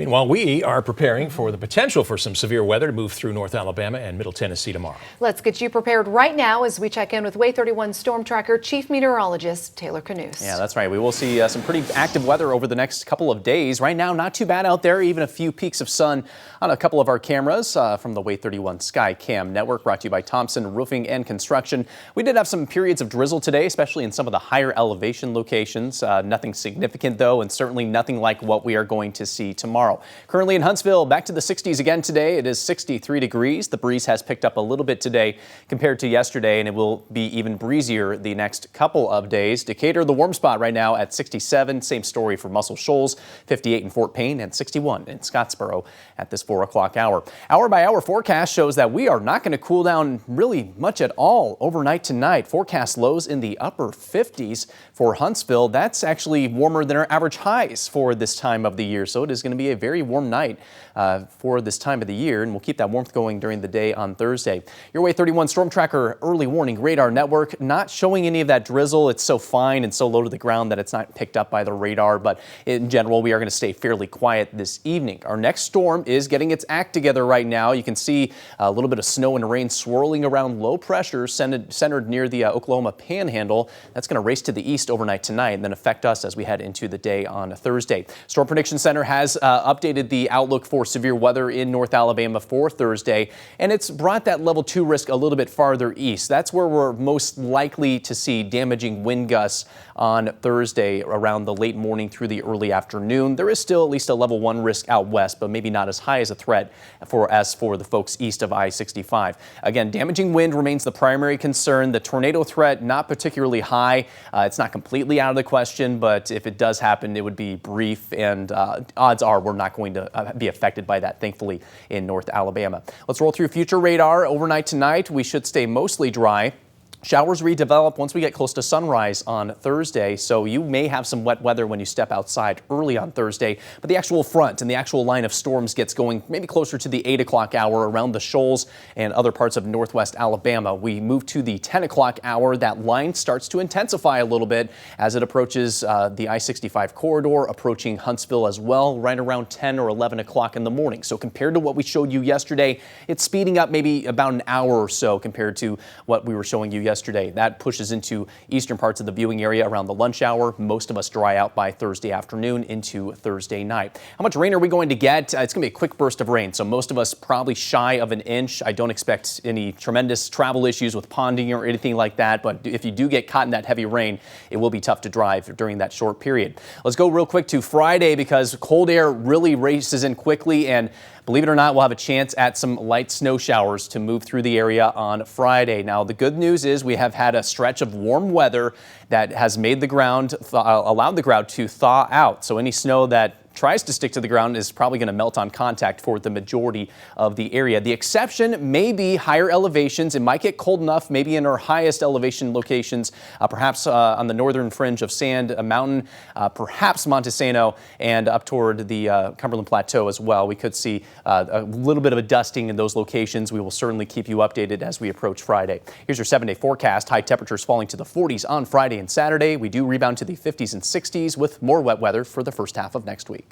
Meanwhile, we are preparing for the potential for some severe weather to move through North Alabama and Middle Tennessee tomorrow. Let's get you prepared right now as we check in with WAAY 31 Storm Tracker Chief Meteorologist Taylor Knust. Yeah, that's right. We will see some pretty active weather over the next couple of days. Right now, not too bad out there. Even a few peaks of sun on a couple of our cameras from the WAAY 31 Sky Cam Network, brought to you by Thompson Roofing and Construction. We did have some periods of drizzle today, especially in some of the higher elevation locations. Nothing significant, though, and certainly nothing like what we are going to see tomorrow. Currently in Huntsville, back to the 60s again today. It is 63 degrees. The breeze has picked up a little bit today compared to yesterday, and it will be even breezier the next couple of days. Decatur, the warm spot right now at 67. Same story for Muscle Shoals, 58 in Fort Payne, and 61 in Scottsboro at this 4 o'clock hour. Hour by hour forecast shows that we are not going to cool down really much at all overnight tonight. Forecast lows in the upper 50s for Huntsville. That's actually warmer than our average highs for this time of the year, so it is going to be a very warm night for this time of the year, and we'll keep that warmth going during the day on Thursday. Your WAAY 31 Storm Tracker early warning radar network not showing any of that drizzle. It's so fine and so low to the ground that it's not picked up by the radar, but in general, we are going to stay fairly quiet this evening. Our next storm is getting its act together right now. You can see a little bit of snow and rain swirling around low pressure centered near the Oklahoma Panhandle. That's going to race to the east overnight tonight and then affect us as we head into the day on Thursday. Storm Prediction Center has updated the outlook for severe weather in North Alabama for Thursday, and it's brought that level 2 risk a little bit farther east. That's where we're most likely to see damaging wind gusts on Thursday around the late morning through the early afternoon. There is still at least a level 1 risk out west, but maybe not as high as a threat for the folks east of I-65. Again, damaging wind remains the primary concern. The tornado threat not particularly high. It's not completely out of the question, but if it does happen, it would be brief, and odds are we're not going to be affected by that, thankfully, in North Alabama. Let's roll through future radar. Overnight tonight, we should stay mostly dry. Showers redevelop once we get close to sunrise on Thursday, so you may have some wet weather when you step outside early on Thursday, but the actual front and the actual line of storms gets going maybe closer to the 8 o'clock hour around the Shoals and other parts of northwest Alabama. We move to the 10 o'clock hour. That line starts to intensify a little bit as it approaches the I-65 corridor, approaching Huntsville as well, right around 10 or 11 o'clock in the morning. So compared to what we showed you yesterday, it's speeding up maybe about an hour or so compared to what we were showing you yesterday. That pushes into eastern parts of the viewing area around the lunch hour. Most of us dry out by Thursday afternoon into Thursday night. How much rain are we going to get? It's going to be a quick burst of rain, so most of us probably shy of an inch. I don't expect any tremendous travel issues with ponding or anything like that, but if you do get caught in that heavy rain, it will be tough to drive during that short period. Let's go real quick to Friday, because cold air really races in quickly, and believe it or not, we'll have a chance at some light snow showers to move through the area on Friday. Now, the good news is we have had a stretch of warm weather that has made the ground, allowed the ground to thaw out. So any snow that tries to stick to the ground is probably going to melt on contact for the majority of the area. The exception may be higher elevations. It might get cold enough, maybe in our highest elevation locations, perhaps on the northern fringe of Sand Mountain, perhaps Montesano, and up toward the Cumberland Plateau as well. We could see a little bit of a dusting in those locations. We will certainly keep you updated as we approach Friday. Here's your 7-day forecast. High temperatures falling to the 40s on Friday and Saturday. We do rebound to the 50s and 60s with more wet weather for the first half of next week.